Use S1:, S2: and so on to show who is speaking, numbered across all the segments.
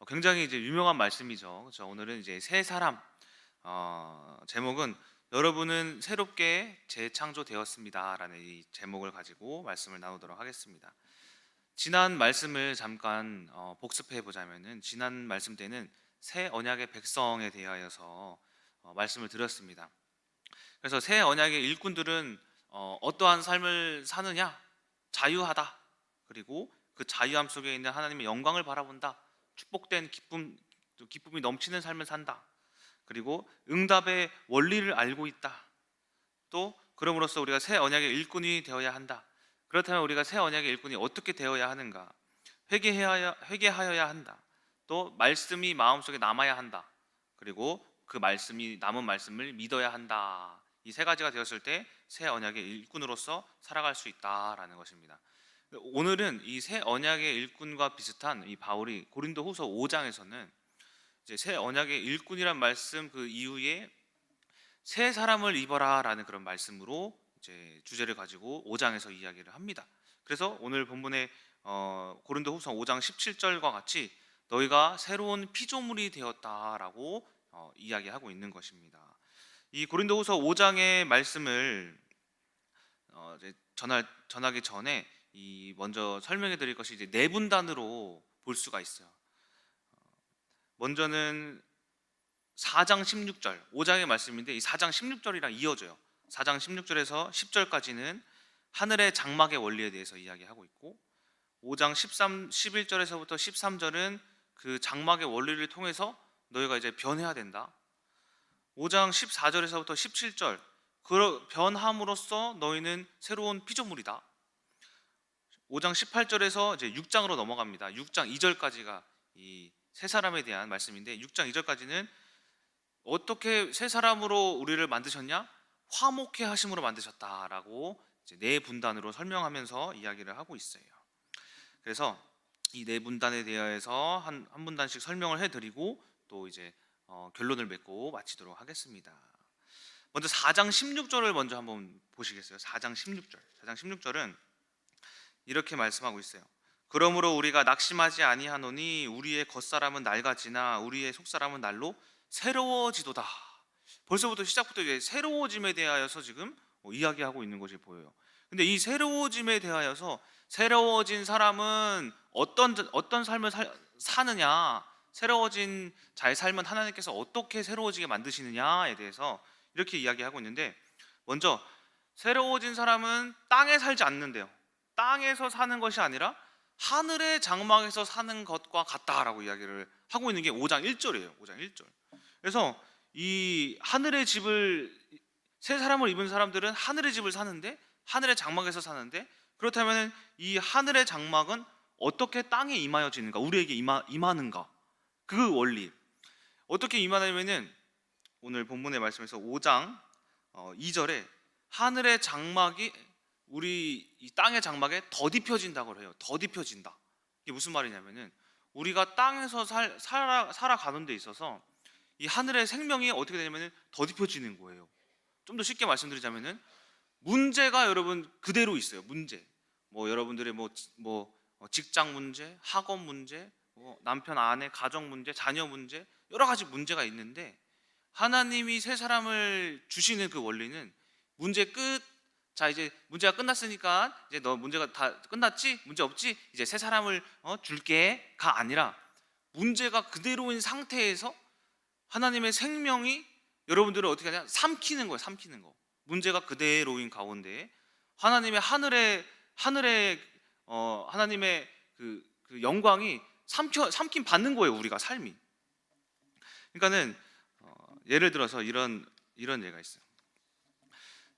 S1: 굉장히 이제 유명한 말씀이죠. 그래서 오늘은 이제 새 사람, 제목은 여러분은 새롭게 재창조되었습니다라는 이 제목을 가지고 말씀을 나누도록 하겠습니다. 지난 말씀을 잠깐 복습해 보자면은, 지난 말씀 때는 새 언약의 백성에 대하여서 말씀을 드렸습니다. 그래서 새 언약의 일꾼들은 어떠한 삶을 사느냐? 자유하다. 그리고 그 자유함 속에 있는 하나님의 영광을 바라본다. 축복된 기쁨이 넘치는 삶을 산다. 그리고 응답의 원리를 알고 있다. 또 그럼으로써 우리가 새 언약의 일꾼이 되어야 한다. 그렇다면 우리가 새 언약의 일꾼이 어떻게 되어야 하는가? 회개하여야 한다. 또 말씀이 마음속에 남아야 한다. 그리고 그 말씀이 남은 말씀을 믿어야 한다. 이 세 가지가 되었을 때 새 언약의 일꾼으로서 살아갈 수 있다라는 것입니다. 오늘은 이 새 언약의 일꾼과 비슷한 이 바울이 고린도후서 5장에서는 이제 새 언약의 일꾼이란 말씀 그 이후에 새 사람을 입어라라는 그런 말씀으로 이제 주제를 가지고 5장에서 이야기를 합니다. 그래서 오늘 본문의 고린도후서 5장 17절과 같이 너희가 새로운 피조물이 되었다라고 이야기하고 있는 것입니다. 이 고린도후서 5장의 말씀을 이제 전하기 전에 이 먼저 설명해 드릴 것이 이제 네 분단으로 볼 수가 있어요. 먼저는 4장 16절, 5장의 말씀인데 이 4장 16절이랑 이어져요. 4장 16절에서 10절까지는 하늘의 장막의 원리에 대해서 이야기하고 있고, 5장 11절에서부터 13절은 그 장막의 원리를 통해서 너희가 이제 변해야 된다. 5장 14절에서부터 17절, 그 변함으로써 너희는 새로운 피조물이다. 5장 18절에서 이제 6장으로 넘어갑니다. 6장 2절까지가 이 새 사람에 대한 말씀인데, 6장 2절까지는 어떻게 새 사람으로 우리를 만드셨냐? 화목해 하심으로 만드셨다라고 이제 네 분단으로 설명하면서 이야기를 하고 있어요. 그래서 이 네 분단에 대해서 한 분단씩 설명을 해드리고 또 이제 결론을 맺고 마치도록 하겠습니다. 먼저 4장 16절을 먼저 한번 보시겠어요? 4장 16절. 4장 16절은 이렇게 말씀하고 있어요. 그러므로 우리가 낙심하지 아니하노니 우리의 겉사람은 낡아지나 우리의 속사람은 날로 새로워지도다. 벌써부터 시작부터 이제 새로워짐에 대하여서 지금 이야기하고 있는 것이 보여요. 근데 이 새로워짐에 대하여서 새로워진 사람은 어떤 삶을 사느냐, 새로워진 자의 삶은 하나님께서 어떻게 새로워지게 만드시느냐에 대해서 이렇게 이야기하고 있는데, 먼저 새로워진 사람은 땅에 살지 않는데요. 땅에서 사는 것이 아니라 하늘의 장막에서 사는 것과 같다라고 이야기를 하고 있는 게 5장 1절이에요. 5장 1절. 그래서 이 하늘의 집을, 새 사람을 입은 사람들은 하늘의 집을 사는데, 하늘의 장막에서 사는데, 그렇다면 이 하늘의 장막은 어떻게 땅에 임하여지는가, 우리에게 임하는가, 그 원리 어떻게 임하냐면은 오늘 본문의 말씀에서 5장 2절에 하늘의 장막이 우리 이 땅의 장막에 덧입혀진다고 해요. 덧입혀진다. 이게 무슨 말이냐면은 우리가 땅에서 살아가는 데 있어서 이 하늘의 생명이 어떻게 되냐면은 덧입혀지는 거예요. 좀 더 쉽게 말씀드리자면은 문제가 여러분 그대로 있어요. 문제. 뭐 여러분들의 직장 문제, 학업 문제, 남편 아내 가정 문제, 자녀 문제, 여러 가지 문제가 있는데, 하나님이 새 사람을 주시는 그 원리는 문제 끝. 자, 이제 문제가 끝났으니까 이제 너 문제가 다 끝났지? 문제 없지? 이제 새 사람을 줄게가 아니라, 문제가 그대로인 상태에서 하나님의 생명이 여러분들을 어떻게 하냐? 삼키는 거예요. 삼키는 거. 문제가 그대로인 가운데 하나님의 하늘의 하나님의 그 영광이 삼킴 받는 거예요. 우리가 삶이. 그러니까는 예를 들어서 이런 예가 있어요.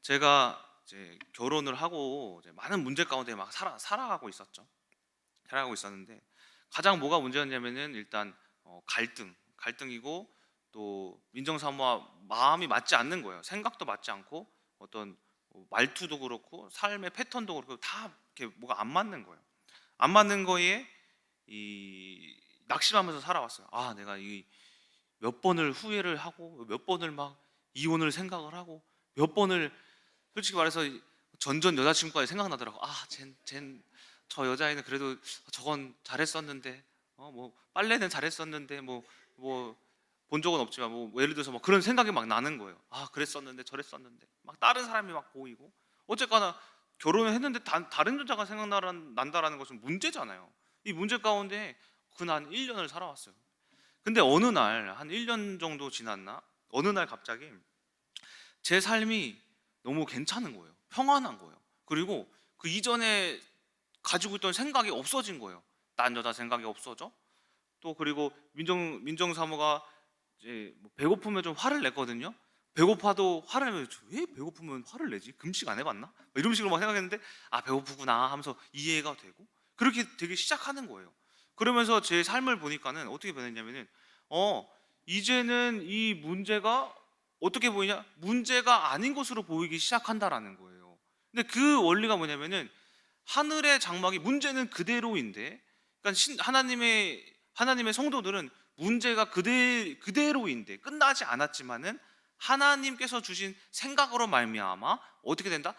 S1: 제가 이제 결혼을 하고 이제 많은 문제 가운데 막 살아가고 있었는데, 가장 뭐가 문제였냐면은 일단 갈등이고, 또 민정사모와 마음이 맞지 않는 거예요. 생각도 맞지 않고, 어떤 말투도 그렇고 삶의 패턴도 그렇고 다 이렇게 뭐가 안 맞는 거예요. 안 맞는 거에 이 낙심하면서 살아왔어요. 아, 내가 이 몇 번을 후회를 하고, 몇 번을 막 이혼을 생각을 하고, 몇 번을 솔직히 말해서 전전 여자친구까지 생각나더라고. 저 여자애는 그래도 저건 잘했었는데 뭐 빨래는 잘했었는데 뭐 본 적은 없지만 뭐 예를 들어서 뭐 그런 생각이 막 나는 거예요. 아, 그랬었는데 저랬었는데 막 다른 사람이 막 보이고, 어쨌거나 결혼을 했는데 다른 여자가 생각난다라는 것은 문제잖아요. 이 문제 가운데 그난 1년을 살아왔어요. 근데 어느 날 한 1년 정도 지났나? 어느 날 갑자기 제 삶이 너무 괜찮은 거예요. 평안한 거예요. 그리고 그 이전에 가지고 있던 생각이 없어진 거예요. 딴 여자 생각이 없어져. 또 그리고 민정사모가 이제 뭐 배고프면 좀 화를 냈거든요. 배고파도 화를 내면, 왜 배고프면 화를 내지? 금식 안 해봤나? 막 이런 식으로 막 생각했는데, 아, 배고프구나 하면서 이해가 되고, 그렇게 되게 시작하는 거예요. 그러면서 제 삶을 보니까는 어떻게 변했냐면은, 이제는 이 문제가 어떻게 보이냐? 문제가 아닌 것으로 보이기 시작한다라는 거예요. 근데 그 원리가 뭐냐면은, 하늘의 장막이 문제는 그대로인데, 그러니까 하나님의 성도들은 문제가 그대로인데 끝나지 않았지만은 하나님께서 주신 생각으로 말미암아 어떻게 된다?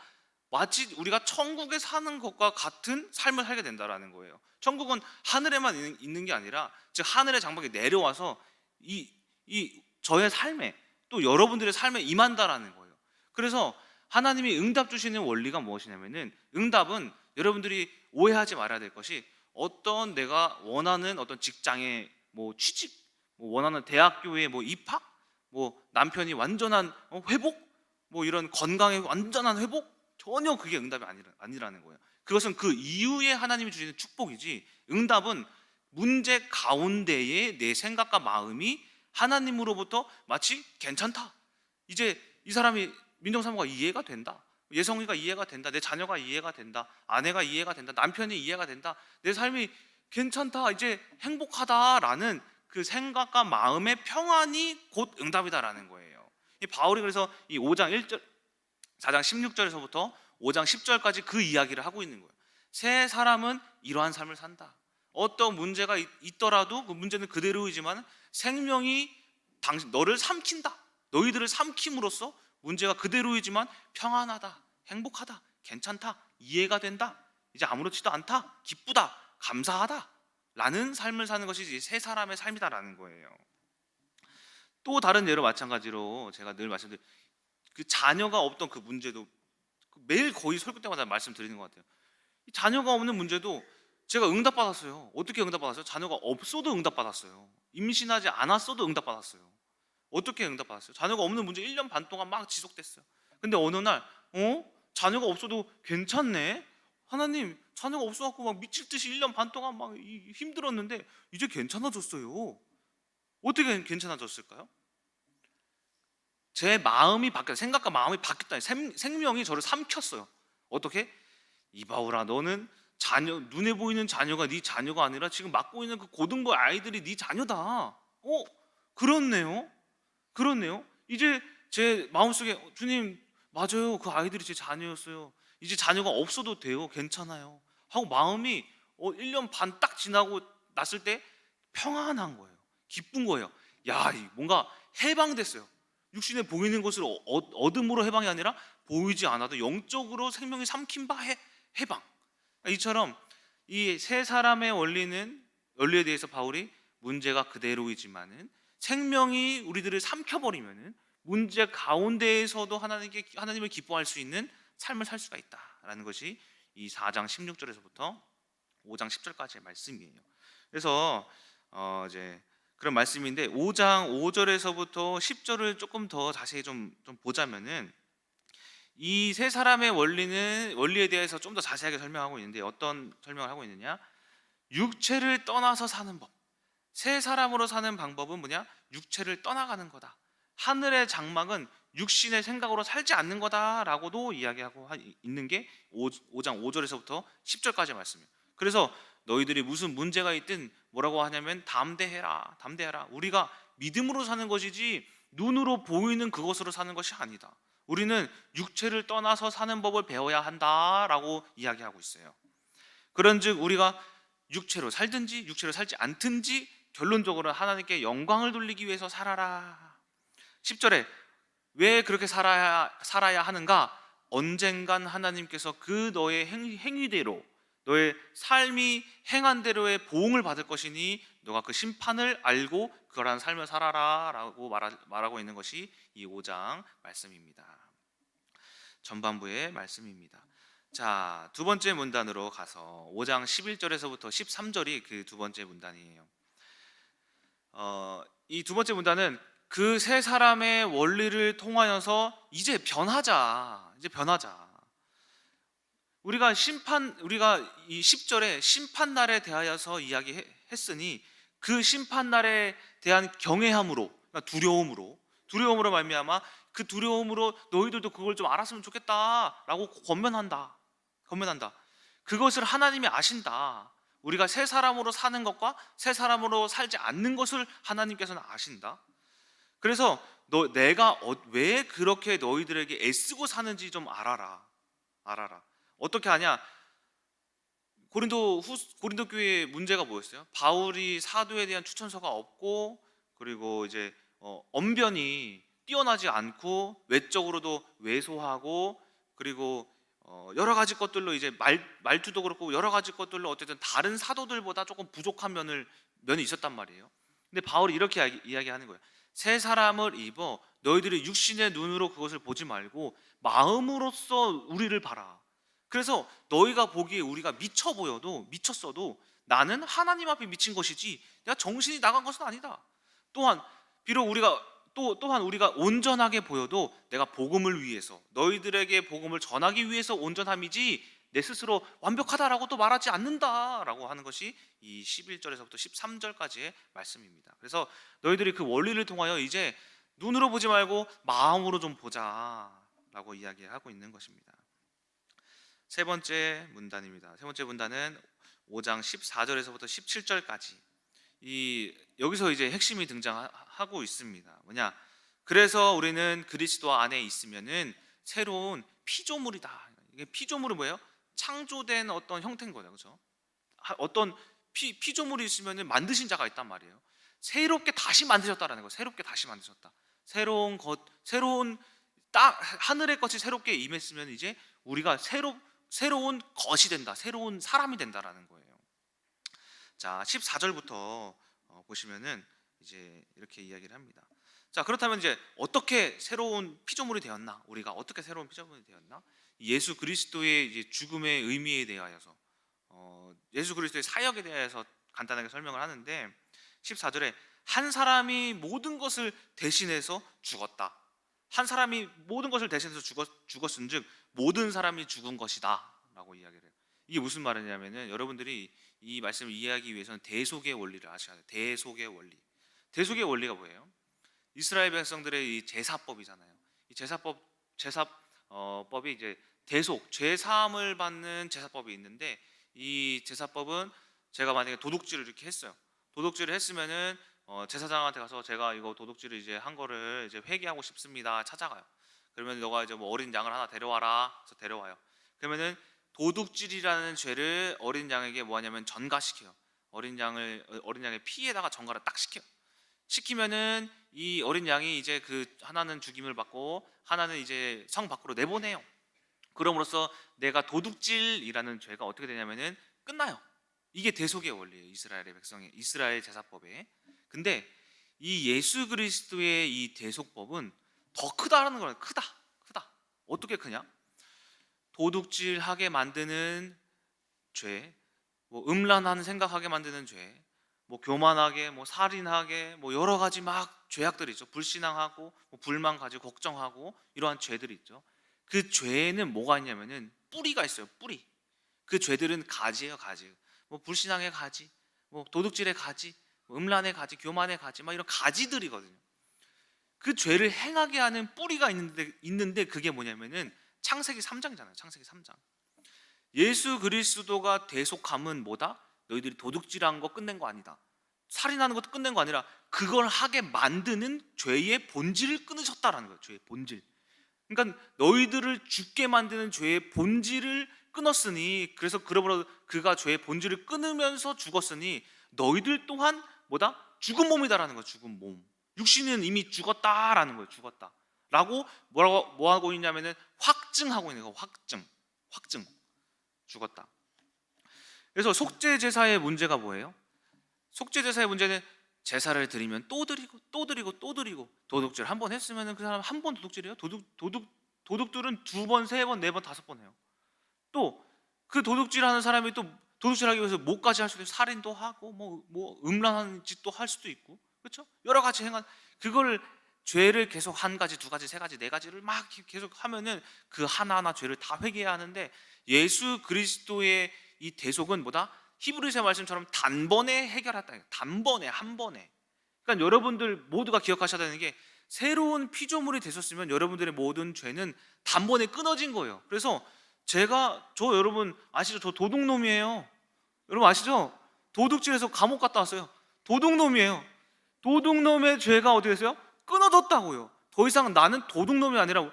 S1: 마치 우리가 천국에 사는 것과 같은 삶을 살게 된다라는 거예요. 천국은 하늘에만 있는 게 아니라, 즉 하늘의 장막이 내려와서 이 저의 삶에, 또 여러분들의 삶에 임한다라는 거예요. 그래서 하나님이 응답 주시는 원리가 무엇이냐면은, 응답은 여러분들이 오해하지 말아야 될 것이, 어떤 내가 원하는 어떤 직장에 뭐 취직, 뭐 원하는 대학교에 뭐 입학, 뭐 남편이 완전한 회복, 뭐 이런 건강의 완전한 회복, 전혀 그게 응답이 아니라는 거예요. 그것은 그 이후에 하나님이 주시는 축복이지, 응답은 문제 가운데에 내 생각과 마음이 하나님으로부터 마치 괜찮다, 이제 이 사람이, 민정사모가 이해가 된다, 예성이가 이해가 된다, 내 자녀가 이해가 된다, 아내가 이해가 된다, 남편이 이해가 된다, 내 삶이 괜찮다, 이제 행복하다라는 그 생각과 마음의 평안이 곧 응답이다라는 거예요. 이 바울이 그래서 이 5장 1절, 4장 16절에서부터 5장 10절까지 그 이야기를 하고 있는 거예요. 새 사람은 이러한 삶을 산다. 어떤 문제가 있더라도 그 문제는 그대로이지만 생명이 너를 삼킨다. 너희들을 삼킴으로써 문제가 그대로이지만 평안하다, 행복하다, 괜찮다, 이해가 된다, 이제 아무렇지도 않다, 기쁘다, 감사하다 라는 삶을 사는 것이 새 사람의 삶이다라는 거예요. 또 다른 예로 마찬가지로 제가 늘 말씀드린 그 자녀가 없던 그 문제도, 매일 거의 설교 때마다 말씀드리는 것 같아요. 자녀가 없는 문제도 제가 응답받았어요. 어떻게 응답받았어요? 자녀가 없어도 응답받았어요. 임신하지 않았어도 응답받았어요. 어떻게 응답받았어요? 자녀가 없는 문제 1년 반 동안 막 지속됐어요. 근데 어느 날 자녀가 없어도 괜찮네? 하나님, 자녀가 없어갖고 막 미칠 듯이 1년 반 동안 막 힘들었는데 이제 괜찮아졌어요. 어떻게 괜찮아졌을까요? 제 마음이 바뀌었어요. 생각과 마음이 바뀌었다. 생명이 저를 삼켰어요. 어떻게? 이바울아, 너는 눈에 보이는 자녀가 네 자녀가 아니라 지금 맡고 있는 그 고등부 아이들이 네 자녀다. 그렇네요. 이제 제 마음속에, 주님, 맞아요, 그 아이들이 제 자녀였어요. 이제 자녀가 없어도 돼요. 괜찮아요 하고 마음이 1년 반 딱 지나고 났을 때 평안한 거예요. 기쁜 거예요. 야, 뭔가 해방됐어요. 육신에 보이는 것을 얻음으로 해방이 아니라 보이지 않아도 영적으로 생명이 삼킨 바 해방. 이처럼 이 세 사람의 원리에 대해서 바울이, 문제가 그대로이지만은 생명이 우리들을 삼켜버리면은 문제 가운데에서도 하나님을 기뻐할 수 있는 삶을 살 수가 있다라는 것이 이 4장 16절에서부터 5장 10절까지의 말씀이에요. 그래서 이제 그런 말씀인데, 5장 5절에서부터 10절을 조금 더 자세히 좀 보자면은, 이 세 사람의 원리에 대해서 좀 더 자세하게 설명하고 있는데, 어떤 설명을 하고 있느냐? 육체를 떠나서 사는 법. 세 사람으로 사는 방법은 뭐냐? 육체를 떠나가는 거다. 하늘의 장막은 육신의 생각으로 살지 않는 거다라고도 이야기하고 있는 게 5장 5절에서부터 10절까지 말씀이에요. 그래서 너희들이 무슨 문제가 있든 뭐라고 하냐면 담대해라. 우리가 믿음으로 사는 것이지 눈으로 보이는 그것으로 사는 것이 아니다. 우리는 육체를 떠나서 사는 법을 배워야 한다라고 이야기하고 있어요. 그런즉 우리가 육체로 살든지 육체로 살지 않든지 결론적으로 하나님께 영광을 돌리기 위해서 살아라. 10절에 왜 그렇게 살아야 하는가? 언젠간 하나님께서 그 너의 행위대로 너의 삶이 행한 대로의 보응을 받을 것이니 너가 그 심판을 알고 그러한 삶을 살아라 라고 말하고 있는 것이 이 5장 말씀입니다. 전반부의 말씀입니다. 자, 두 번째 문단으로 가서 5장 11절에서부터 13절이 그 두 번째 문단이에요. 이 두 번째 문단은 그 세 사람의 원리를 통하여서 이제 변하자. 우리가 이 10절에 심판 날에 대하여서 이야기했으니 그 심판 날에 대한 경외함으로, 그러니까 두려움으로 말미암아 그 두려움으로 너희들도 그걸 좀 알았으면 좋겠다라고 권면한다. 그것을 하나님이 아신다. 우리가 새 사람으로 사는 것과 새 사람으로 살지 않는 것을 하나님께서는 아신다. 그래서 내가 왜 그렇게 너희들에게 애쓰고 사는지 좀 알아라. 어떻게 하냐? 고린도 교회의 문제가 뭐였어요? 바울이 사도에 대한 추천서가 없고, 그리고 이제 언변이 뛰어나지 않고, 외적으로도 왜소하고, 그리고 여러 가지 것들로 이제 말투도 그렇고 여러 가지 것들로 어쨌든 다른 사도들보다 조금 부족한 면이 있었단 말이에요. 근데 바울이 이렇게 이야기하는 거예요. 새 사람을 입어 너희들이 육신의 눈으로 그것을 보지 말고 마음으로써 우리를 봐라. 그래서 너희가 보기에 우리가 미쳤어도 나는 하나님 앞에 미친 것이지 내가 정신이 나간 것은 아니다. 또한 비록 우리가 온전하게 보여도 내가 복음을 위해서, 너희들에게 복음을 전하기 위해서 온전함이지 내 스스로 완벽하다라고 또 말하지 않는다라고 하는 것이 이 11절에서부터 13절까지의 말씀입니다. 그래서 너희들이 그 원리를 통하여 이제 눈으로 보지 말고 마음으로 좀 보자라고 이야기하고 있는 것입니다. 세 번째 문단입니다. 세 번째 문단은 5장 14절에서부터 17절까지 여기서 이제 핵심이 등장하고 있습니다. 뭐냐? 그래서 우리는 그리스도 안에 있으면은 새로운 피조물이다. 이게 피조물은 뭐예요? 창조된 어떤 형태인 거죠, 그렇죠? 어떤 피조물이 있으면은 만드신 자가 있단 말이에요. 새롭게 다시 만드셨다라는 거예요. 새롭게 다시 만드셨다. 새로운 하늘의 것이 새롭게 임했으면 이제 우리가 새로운 것이 된다. 새로운 사람이 된다라는 거예요. 자, 14절부터 보시면은 이제 이렇게 이야기를 합니다. 자, 그렇다면 이제 어떻게 새로운 피조물이 되었나? 우리가 어떻게 새로운 피조물이 되었나? 예수 그리스도의 이제 죽음의 의미에 대하여서 예수 그리스도의 사역에 대해서 간단하게 설명을 하는데 14절에 한 사람이 모든 것을 대신해서 죽었다. 한 사람이 모든 것을 대신해서 죽었은즉 모든 사람이 죽은 것이다라고 이야기를 해요. 이게 무슨 말이냐면은 여러분들이 이 말씀을 이해하기 위해서는 대속의 원리를 아셔야 돼요. 대속의 원리가 뭐예요? 이스라엘 백성들의 이 제사법이잖아요. 이 제사법이 이제 죄 사함을 받는 제사법이 있는데 이 제사법은 제가 만약에 도둑질을 이렇게 했어요. 도둑질을 했으면은 제사장한테 가서 제가 이거 도둑질을 이제 한 거를 이제 회개하고 싶습니다. 찾아가요. 그러면 너가 이제 뭐 어린 양을 하나 데려와라. 그래서 데려와요. 그러면은 도둑질이라는 죄를 어린 양에게 뭐 하냐면 전가시켜요. 어린 양의 피에다가 전가를 딱 시키면은 이 어린 양이 이제 그 하나는 죽임을 받고 하나는 이제 성 밖으로 내보내요. 그럼으로써 내가 도둑질이라는 죄가 어떻게 되냐면은 끝나요. 이게 대속의 원리예요. 이스라엘 제사법에. 근데 이 예수 그리스도의 이 대속법은 더 크다라는 거예요. 크다. 어떻게 크냐? 도둑질하게 만드는 죄, 뭐 음란한 생각하게 만드는 죄, 뭐 교만하게, 뭐 살인하게, 뭐 여러 가지 막 죄악들이 있죠. 불신앙하고, 뭐 불만 가지고 걱정하고 이러한 죄들이 있죠. 그 죄에는 뭐가 있냐면은 뿌리가 있어요. 뿌리. 그 죄들은 가지예요, 가지. 뭐 불신앙의 가지, 뭐 도둑질의 가지, 뭐 음란의 가지, 교만의 가지, 막 이런 가지들이거든요. 그 죄를 행하게 하는 뿌리가 있는데 그게 뭐냐면은 창세기 3장이잖아요. 창세기 3장. 예수 그리스도가 대속함은 뭐다? 너희들이 도둑질한 거 끝낸 거 아니다. 살인하는 것도 끝낸 거 아니라 그걸 하게 만드는 죄의 본질을 끊으셨다라는 거예요. 죄의 본질. 그러니까 너희들을 죽게 만드는 죄의 본질을 끊었으니, 그래서 그러므로 그가 죄의 본질을 끊으면서 죽었으니 너희들 또한 뭐다? 죽은 몸이다라는 거예요. 죽은 몸. 육신은 이미 죽었다라는 거예요. 죽었다라고 뭐 하고 있냐면은 확증하고 있는 거예요. 확증. 죽었다. 그래서 속죄 제사의 문제가 뭐예요? 속죄 제사의 문제는 제사를 드리면 또 드리고 또 드리고 또 드리고, 도둑질 한 번 했으면 그 사람 한 번 도둑질해요? 도둑들은 두 번, 세 번, 네 번, 다섯 번 해요. 또 그 도둑질하는 사람이 또 도둑질하기 위해서 뭐까지 할 수도 있고, 살인도 하고 뭐 음란한 짓도 할 수도 있고, 그렇죠? 여러 가지 행한, 그걸 죄를 계속 한 가지, 두 가지, 세 가지, 네 가지를 막 계속 하면은 그 하나하나 죄를 다 회개해야 하는데, 예수 그리스도의 이 대속은 뭐다? 히브리서 말씀처럼 단번에 해결했다. 단번에, 한 번에. 그러니까 여러분들 모두가 기억하셔야 되는 게, 새로운 피조물이 되셨으면 여러분들의 모든 죄는 단번에 끊어진 거예요. 그래서 여러분 아시죠? 저 도둑놈이에요. 여러분 아시죠? 도둑질해서 감옥 갔다 왔어요. 도둑놈이에요. 도둑놈의 죄가 어떻게 됐어요? 끊어졌다고요. 더 이상 나는 도둑놈이 아니라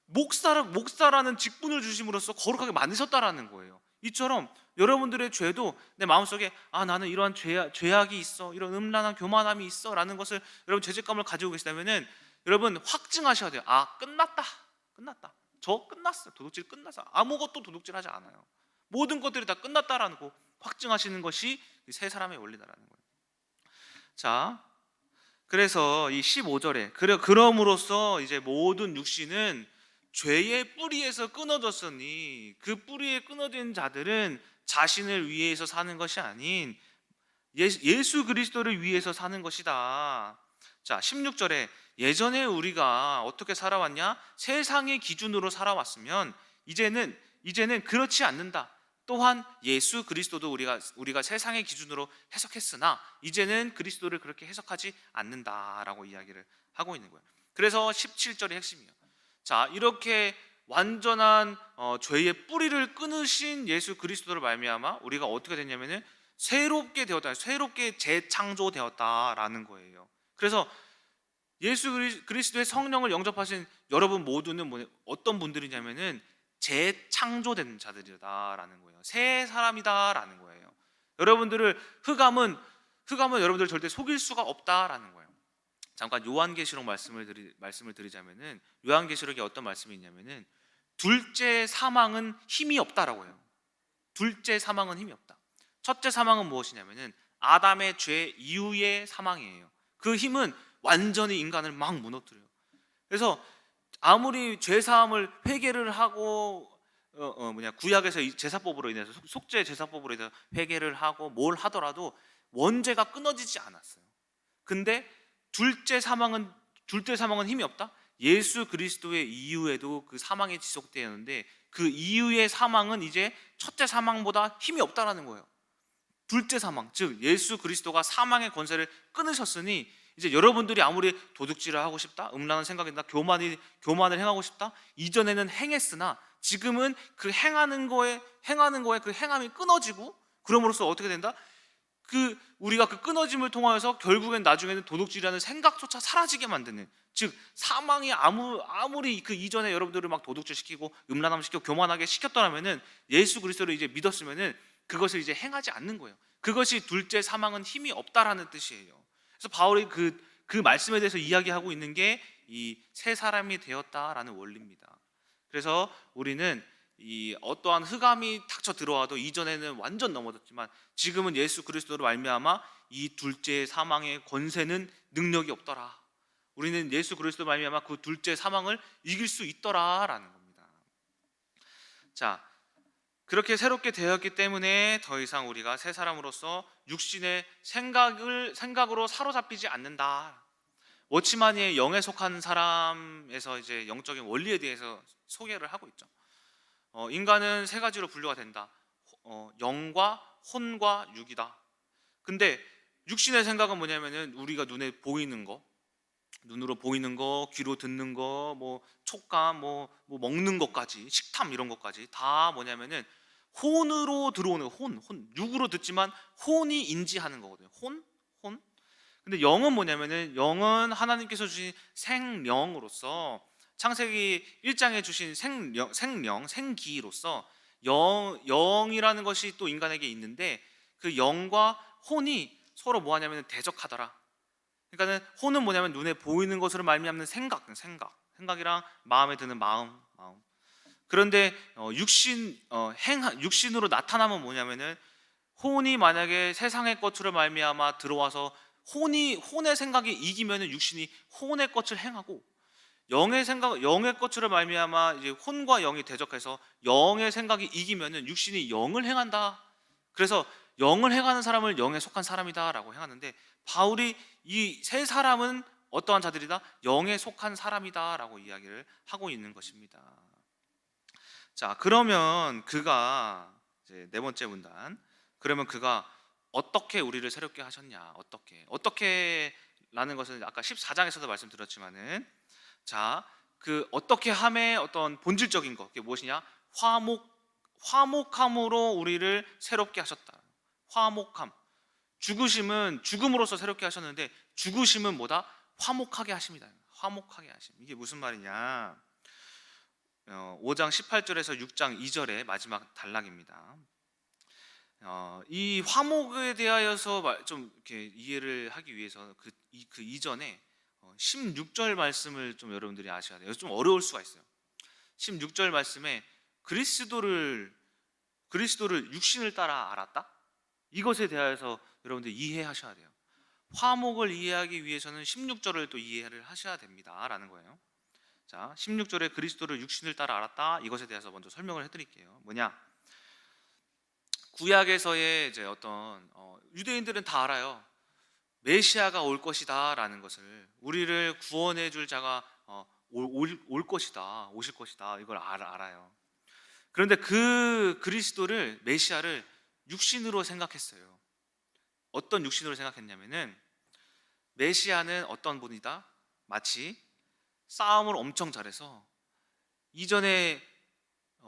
S1: 목사라는 직분을 주심으로써 거룩하게 만드셨다라는 거예요. 이처럼 여러분들의 죄도 내 마음속에 나는 이러한 죄악이 있어, 이런 음란한 교만함이 있어 라는 것을 여러분 죄책감을 가지고 계시다면은 여러분 확증하셔야 돼요. 끝났다. 저 끝났어. 도둑질 끝났어. 아무것도 도둑질하지 않아요. 모든 것들이 다 끝났다라는 거 확증하시는 것이 새 사람의 원리다라는 거예요. 자, 그래서 이 15절에 그럼으로써 이제 모든 육신은 죄의 뿌리에서 끊어졌으니 그 뿌리에 끊어진 자들은 자신을 위해서 사는 것이 아닌 예수 그리스도를 위해서 사는 것이다. 자, 16절에 예전에 우리가 어떻게 살아왔냐? 세상의 기준으로 살아왔으면 이제는 그렇지 않는다. 또한 예수 그리스도도 우리가 세상의 기준으로 해석했으나 이제는 그리스도를 그렇게 해석하지 않는다라고 이야기를 하고 있는 거예요. 그래서 17절이 핵심이에요. 자, 이렇게 완전한 죄의 뿌리를 끊으신 예수 그리스도를 말미암아 우리가 어떻게 됐냐면은 새롭게 되었다, 새롭게 재창조되었다라는 거예요. 그래서 예수 그리스도의 성령을 영접하신 여러분 모두는 어떤 분들이냐면은 재창조된 자들이다라는 거예요. 새 사람이다라는 거예요. 여러분들을 흑암은 여러분들 절대 속일 수가 없다라는 거예요. 잠깐 요한계시록 말씀을 드리자면은, 요한계시록에 어떤 말씀이 있냐면은 둘째 사망은 힘이 없다라고 해요. 둘째 사망은 힘이 없다. 첫째 사망은 무엇이냐면은 아담의 죄 이후의 사망이에요. 그 힘은 완전히 인간을 막 무너뜨려요. 그래서 아무리 죄 사함을 회개를 하고 구약에서 이 제사법으로 인해서, 속죄 제사법으로 인해서 회개를 하고 뭘 하더라도 원죄가 끊어지지 않았어요. 근데 둘째 사망은 힘이 없다? 예수 그리스도의 이후에도 그 사망이 지속되었는데 그 이후의 사망은 이제 첫째 사망보다 힘이 없다라는 거예요. 둘째 사망, 즉 예수 그리스도가 사망의 권세를 끊으셨으니 이제 여러분들이 아무리 도둑질을 하고 싶다, 음란한 생각이나 교만을 행하고 싶다, 이전에는 행했으나 지금은 그 행하는 거에 그 행함이 끊어지고, 그럼으로써 어떻게 된다? 우리가 그 끊어짐을 통하여서 결국엔 나중에는 도둑질이라는 생각조차 사라지게 만드는, 즉 사망이 아무리 그 이전에 여러분들을 막 도둑질시키고 음란함 시키고 교만하게 시켰더라면은 예수 그리스도를 이제 믿었으면은 그것을 이제 행하지 않는 거예요. 그것이 둘째 사망은 힘이 없다라는 뜻이에요. 그래서 바울이 그 말씀에 대해서 이야기하고 있는 게 이 새 사람이 되었다라는 원리입니다. 그래서 우리는 이 어떠한 흑암이 닥쳐 들어와도 이전에는 완전 넘어졌지만 지금은 예수 그리스도로 말미암아 이 둘째 사망의 권세는 능력이 없더라. 우리는 예수 그리스도로 말미암아 그 둘째 사망을 이길 수 있더라라는 겁니다. 자, 그렇게 새롭게 되었기 때문에 더 이상 우리가 새 사람으로서 육신의 생각으로 사로잡히지 않는다. 워치마니의 영에 속한 사람에서 이제 영적인 원리에 대해서 소개를 하고 있죠. 인간은 세 가지로 분류가 된다. 영과 혼과 육이다. 근데 육신의 생각은 뭐냐면은 우리가 눈으로 보이는 거, 귀로 듣는 거, 뭐 촉감, 뭐 먹는 것까지, 식탐 이런 것까지 다 뭐냐면은 혼으로 들어오는 혼. 육으로 듣지만 혼이 인지하는 거거든요. 혼. 근데 영은 뭐냐면은 영은 하나님께서 주신 생령으로서 창세기 1장에 주신 생기로서 영이라는 것이 또 인간에게 있는데 그 영과 혼이 서로 뭐하냐면 대적하더라. 그러니까는 혼은 뭐냐면 눈에 보이는 것으로 말미암는 생각이랑 마음에 드는 마음. 그런데 육신으로 나타나면 뭐냐면은 혼이 만약에 세상의 것으로 말미암아 들어와서 혼의 생각이 이기면은 육신이 혼의 것을 행하고, 영의 것으로 말미암아 이제 혼과 영이 대적해서 영의 생각이 이기면은 육신이 영을 행한다. 그래서 영을 행하는 사람을 영에 속한 사람이다라고 행하는데, 바울이 이 세 사람은 어떠한 자들이다? 영에 속한 사람이다라고 이야기를 하고 있는 것입니다. 자, 그러면 그가 이제 네 번째 문단. 그러면 그가 어떻게 우리를 새롭게 하셨냐? 어떻게라는 것은 아까 14장에서도 말씀드렸지만은, 자, 그 어떻게 함의 어떤 본질적인 것, 그게 무엇이냐? 화목함으로 우리를 새롭게 하셨다. 화목함. 죽으심은 죽음으로써 새롭게 하셨는데, 죽으심은 뭐다? 화목하게 하십니다. 화목하게 하심. 이게 무슨 말이냐? 5장 18절에서 6장 2절의 마지막 단락입니다. 이 화목에 대하여서 좀 이렇게 이해를 하기 위해서 그 이전에 16절 말씀을 좀 여러분들이 아셔야 돼요. 좀 어려울 수가 있어요. 16절 말씀에 그리스도를 육신을 따라 알았다? 이것에 대하여서 여러분들 이해하셔야 돼요. 화목을 이해하기 위해서는 16절을 또 이해를 하셔야 됩니다 라는 거예요. 자, 16절에 그리스도를 육신을 따라 알았다, 이것에 대해서 먼저 설명을 해드릴게요. 뭐냐? 구약에서의 이제 어떤 유대인들은 다 알아요. 메시아가 올 것이다 라는 것을, 우리를 구원해 줄 자가 올 것이다, 오실 것이다, 이걸 알아요. 그런데 그 그리스도를, 메시아를 육신으로 생각했어요. 어떤 육신으로 생각했냐면은, 메시아는 어떤 분이다? 마치 싸움을 엄청 잘해서, 이전에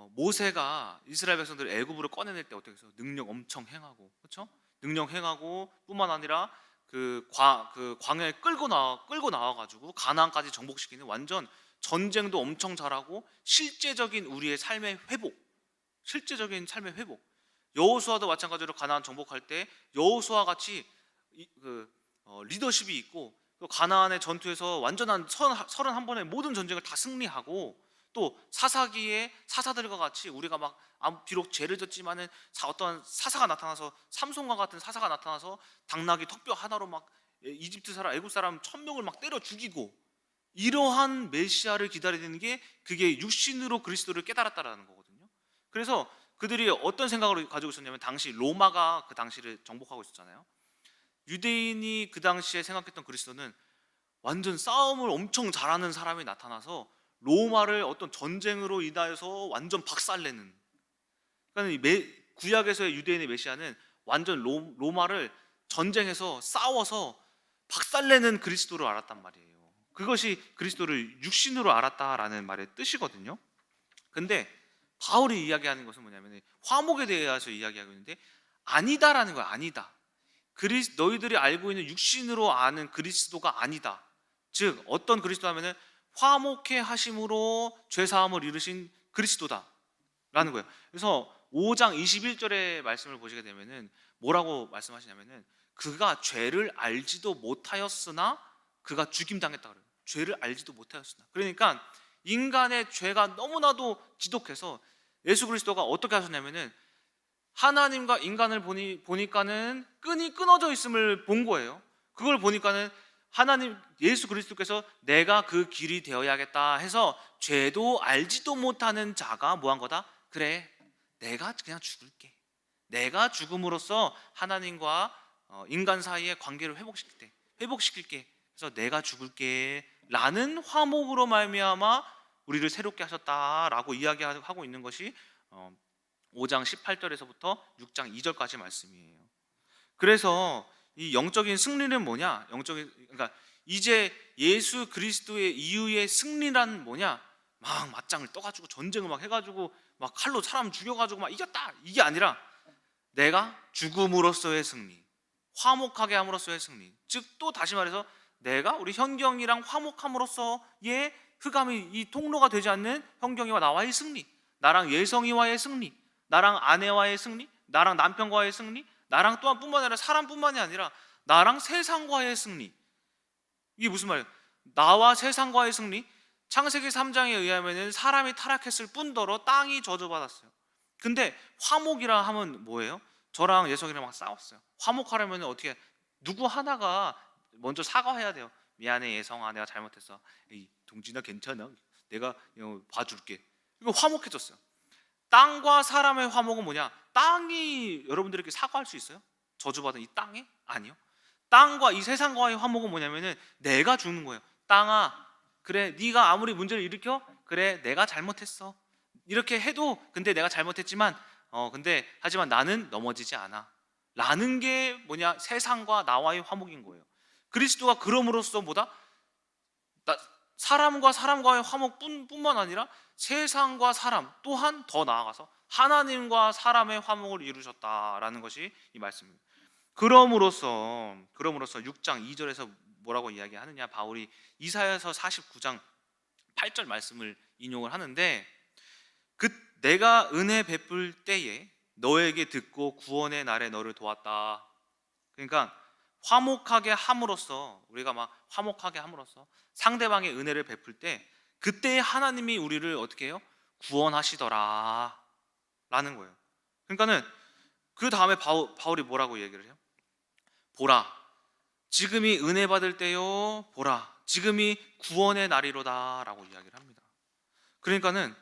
S1: 모세가 이스라엘 백성들을 애굽으로 꺼내낼 때 어떻게 해서 능력 엄청 행하고, 그렇죠? 능력 행하고 뿐만 아니라 그 광야에 끌고 나와 가지고 가나안까지 정복시키는, 완전 전쟁도 엄청 잘하고 실제적인 삶의 회복. 여호수아도 마찬가지로 가나안 정복할 때 여호수아 같이 리더십이 있고, 또 가나안의 전투에서 완전한 31번의 모든 전쟁을 다 승리하고, 또 사사기에 사사들과 같이 우리가 막 비록 죄를 졌지만은 어떤 사사가 나타나서, 삼손과 같은 사사가 나타나서 당나귀 턱뼈 하나로 막 이집트 사람, 애굽 사람 1000명을 막 때려 죽이고, 이러한 메시아를 기다리는 게, 그게 육신으로 그리스도를 깨달았다라는 거거든요. 그래서 그들이 어떤 생각을 가지고 있었냐면, 당시 로마가 그 당시를 정복하고 있었잖아요. 유대인이 그 당시에 생각했던 그리스도는 완전 싸움을 엄청 잘하는 사람이 나타나서 로마를 어떤 전쟁으로 인하여서 완전 박살내는, 그러니까 구약에서의 유대인의 메시아는 완전 로마를 전쟁에서 싸워서 박살내는 그리스도를 알았단 말이에요. 그것이 그리스도를 육신으로 알았다라는 말의 뜻이거든요. 근데 바울이 이야기하는 것은 뭐냐면, 화목에 대해서 이야기하고 있는데, 아니다라는 거야. 아니다. 너희들이 알고 있는 육신으로 아는 그리스도가 아니다. 즉 어떤 그리스도 하면은 화목해 하심으로 죄 사함을 이루신 그리스도다 라는 거예요. 그래서 5장 21절의 말씀을 보시게 되면은 뭐라고 말씀하시냐면은, 그가 죄를 알지도 못하였으나 그가 죽임 당했다 그래요. 죄를 알지도 못하였으나. 그러니까 인간의 죄가 너무나도 지독해서 예수 그리스도가 어떻게 하셨냐면은, 하나님과 인간을 보니까는 끈이 끊어져 있음을 본 거예요. 그걸 보니까는 하나님, 예수 그리스도께서 내가 그 길이 되어야겠다 해서, 죄도 알지도 못하는 자가 뭐 한 거다? 그래, 내가 그냥 죽을게. 내가 죽음으로써 하나님과 인간 사이의 관계를 회복시킬게. 그래서 내가 죽을게 라는 화목으로 말미암아 우리를 새롭게 하셨다라고 이야기하고 있는 것이 5장 18절에서부터 6장 2절까지 말씀이에요. 그래서 이 영적인 승리는 뭐냐? 그러니까 이제 예수 그리스도의 이후의 승리란 뭐냐? 막 맞짱을 떠가지고 전쟁을 막 해가지고 막 칼로 사람 죽여가지고 막 이겼다, 이게 아니라, 내가 죽음으로써의 승리, 화목하게 함으로써의 승리. 즉 또 다시 말해서, 내가 우리 현경이랑 화목함으로써의 흑암이 이 통로가 되지 않는 현경이와 나와의 승리, 나랑 예성이와의 승리, 나랑 아내와의 승리, 나랑 남편과의 승리, 나랑 또한 뿐만 아니라 사람뿐만이 아니라 나랑 세상과의 승리. 이게 무슨 말이에요? 나와 세상과의 승리. 창세기 3장에 의하면 사람이 타락했을 뿐더러 땅이 저주받았어요. 근데 화목이라 하면 뭐예요? 저랑 예성이랑 막 싸웠어요. 화목하려면 어떻게 누구 하나가 먼저 사과해야 돼요. 미안해 예성아, 내가 잘못했어. 에이 동진아 괜찮아, 내가 봐줄게. 이거 화목해졌어요. 땅과 사람의 화목은 뭐냐? 땅이 여러분들에게 사과할 수 있어요? 저주받은 이 땅에? 아니요. 땅과 이 세상과의 화목은 뭐냐면은 내가 주는 거예요. 땅아, 그래 네가 아무리 문제를 일으켜, 그래 내가 잘못했어, 이렇게 해도 근데 내가 잘못했지만 근데 하지만 나는 넘어지지 않아 라는 게 뭐냐? 세상과 나와의 화목인 거예요. 그리스도가 그럼으로써 뭐다? 사람과 사람과의 화목뿐만 아니라 세상과 사람 또한 더 나아가서 하나님과 사람의 화목을 이루셨다라는 것이 이 말씀입니다. 그럼으로써 6장 2절에서 뭐라고 이야기하느냐? 바울이 이사야서 49장 8절 말씀을 인용을 하는데, 그 내가 은혜 베풀 때에 너에게 듣고 구원의 날에 너를 도왔다. 그러니까 화목하게 함으로써, 우리가 막 화목하게 함으로써 상대방의 은혜를 베풀 때 그때 하나님이 우리를 어떻게 해요? 구원하시더라 라는 거예요. 그러니까는 그 다음에 바울이 뭐라고 얘기를 해요? 보라, 지금이 은혜 받을 때요. 보라, 지금이 구원의 날이로다 라고 이야기를 합니다. 그러니까는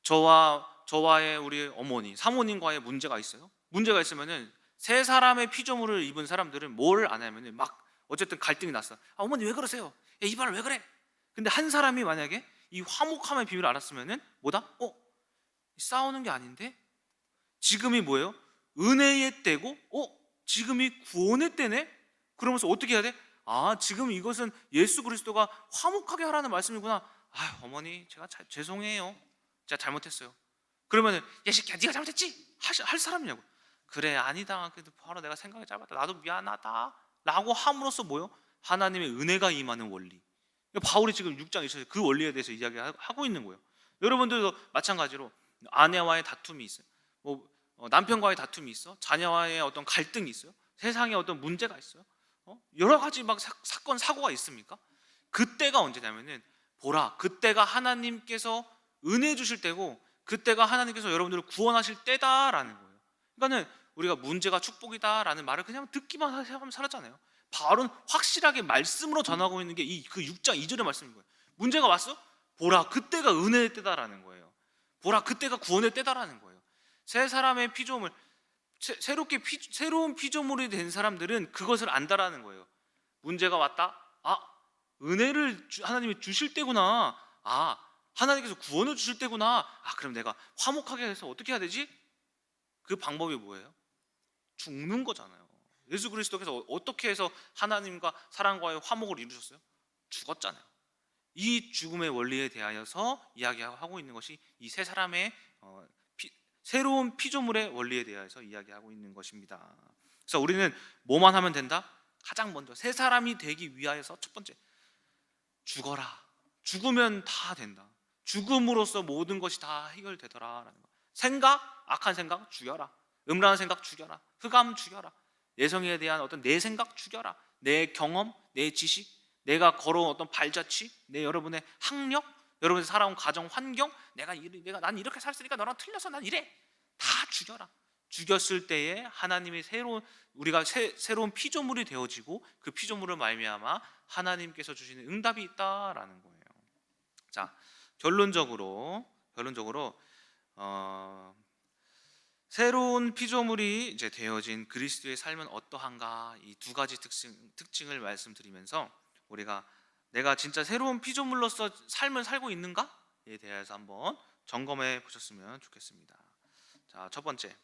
S1: 저와의 우리 어머니, 사모님과의 문제가 있어요. 문제가 있으면은 세 사람의 피조물을 입은 사람들은 뭘 안 하면은 막 어쨌든 갈등이 났어. 아, 어머니 왜 그러세요? 야, 이발을 왜 그래? 근데 한 사람이 만약에 이 화목함의 비밀을 알았으면은 뭐다? 싸우는 게 아닌데 지금이 뭐예요? 은혜의 때고 지금이 구원의 때네? 그러면서 어떻게 해야 돼? 아, 지금 이것은 예수 그리스도가 화목하게 하라는 말씀이구나. 아, 어머니 제가 죄송해요, 제가 잘못했어요. 그러면은 야 새끼야 네가 잘못했지? 할 사람이냐고. 그래 아니다, 그래도 바로 내가 생각이 짧았다, 나도 미안하다 라고 함으로써 뭐요? 하나님의 은혜가 임하는 원리. 바울이 지금 6장 2절에 그 원리에 대해서 이야기하고 있는 거예요. 여러분들도 마찬가지로 아내와의 다툼이 있어요. 남편과의 다툼이 있어, 자녀와의 어떤 갈등이 있어요, 세상에 어떤 문제가 있어요, 여러 가지 막 사건 사고가 있습니까? 그때가 언제냐면은 보라, 그때가 하나님께서 은혜 주실 때고 그때가 하나님께서 여러분들을 구원하실 때다라는 거예요. 그러니까는 우리가 문제가 축복이다라는 말을 그냥 듣기만 하면 살았잖아요. 바울은 확실하게 말씀으로 전하고 있는 게 그 6장 2절의 말씀인 거예요. 문제가 왔어? 보라, 그때가 은혜의 때다라는 거예요. 보라, 그때가 구원의 때다라는 거예요. 세 사람의 피조물, 새로운 피조물이 된 사람들은 그것을 안다라는 거예요. 문제가 왔다? 아, 은혜를 하나님이 주실 때구나. 아, 하나님께서 구원을 주실 때구나. 아, 그럼 내가 화목하게 해서 어떻게 해야 되지? 그 방법이 뭐예요? 죽는 거잖아요. 예수 그리스도께서 어떻게 해서 하나님과 사람과의 화목을 이루셨어요? 죽었잖아요. 이 죽음의 원리에 대하여서 이야기하고 있는 것이 이 세 사람의 새로운 피조물의 원리에 대해서 이야기하고 있는 것입니다. 그래서 우리는 뭐만 하면 된다? 가장 먼저 새 사람이 되기 위하여서 첫 번째, 죽어라. 죽으면 다 된다. 죽음으로써 모든 것이 다 해결되더라라는 거. 생각, 악한 생각 죽여라. 음란한 생각 죽여라. 흑암 죽여라. 예성에 대한 어떤 내 생각 죽여라. 내 경험, 내 지식, 내가 걸어온 어떤 발자취, 여러분의 학력, 여러분이 살아온 가정 환경, 난 이렇게 살았으니까 너랑 틀려서 난 이래. 다 죽여라. 죽였을 때에 하나님이 우리가 새로운 피조물이 되어지고 그 피조물을 말미암아 하나님께서 주시는 응답이 있다라는 거예요. 자, 결론적으로 새로운 피조물이 이제 되어진 그리스도의 삶은 어떠한가, 이 두 가지 특징을 말씀드리면서 우리가 내가 진짜 새로운 피조물로서 삶을 살고 있는가에 대해서 한번 점검해 보셨으면 좋겠습니다. 자, 첫 번째,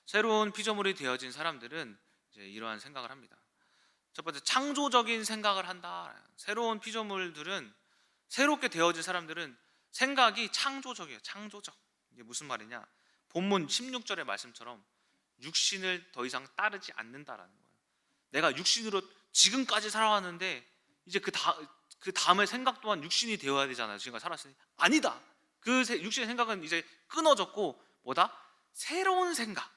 S1: 새로운 피조물이 되어진 사람들은 이제 이러한 생각을 합니다. 첫 번째, 창조적인 생각을 한다. 새로운 피조물들은, 새롭게 되어진 사람들은 생각이 창조적이에요. 창조적. 이게 무슨 말이냐? 본문 16절의 말씀처럼 육신을 더 이상 따르지 않는다라는 거예요. 내가 육신으로 지금까지 살아왔는데 이제 그 다음에 생각 또한 육신이 되어야 되잖아요. 지금까지 살았으니 아니다. 그 육신의 생각은 이제 끊어졌고 뭐다? 새로운 생각.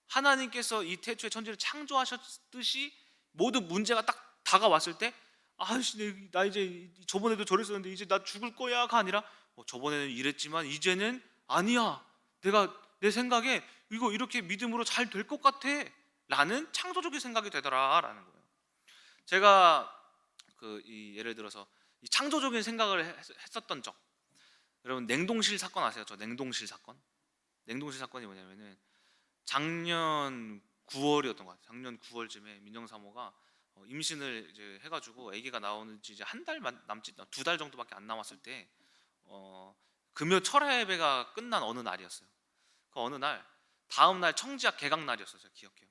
S1: 하나님께서 이 태초에 천지를 창조하셨듯이 모든 문제가 딱 다가왔을 때 아이씨, 나 이제 저번에도 저랬었는데 이제 나 죽을 거야가 아니라 저번에는 이랬지만 이제는 아니야. 내가 내 생각에 이거 이렇게 믿음으로 잘 될 것 같아 라는 창조적인 생각이 되더라라는 거예요. 제가 예를 들어서 이 창조적인 생각을 했었던 적, 여러분 냉동실 사건 아세요? 저 냉동실 사건. 냉동실 사건이 뭐냐면은 작년 9월이었던 것 같아요. 작년 9월쯤에 민정사모가 임신을 이제 해가지고 아기가 나오는지 이제 한 달 남짓, 2달 정도밖에 안 남았을 때 금요 철야 예배가 끝난 어느 날이었어요. 그 어느 날 다음 날 청지학 개강 날이었어요. 제가 기억해요.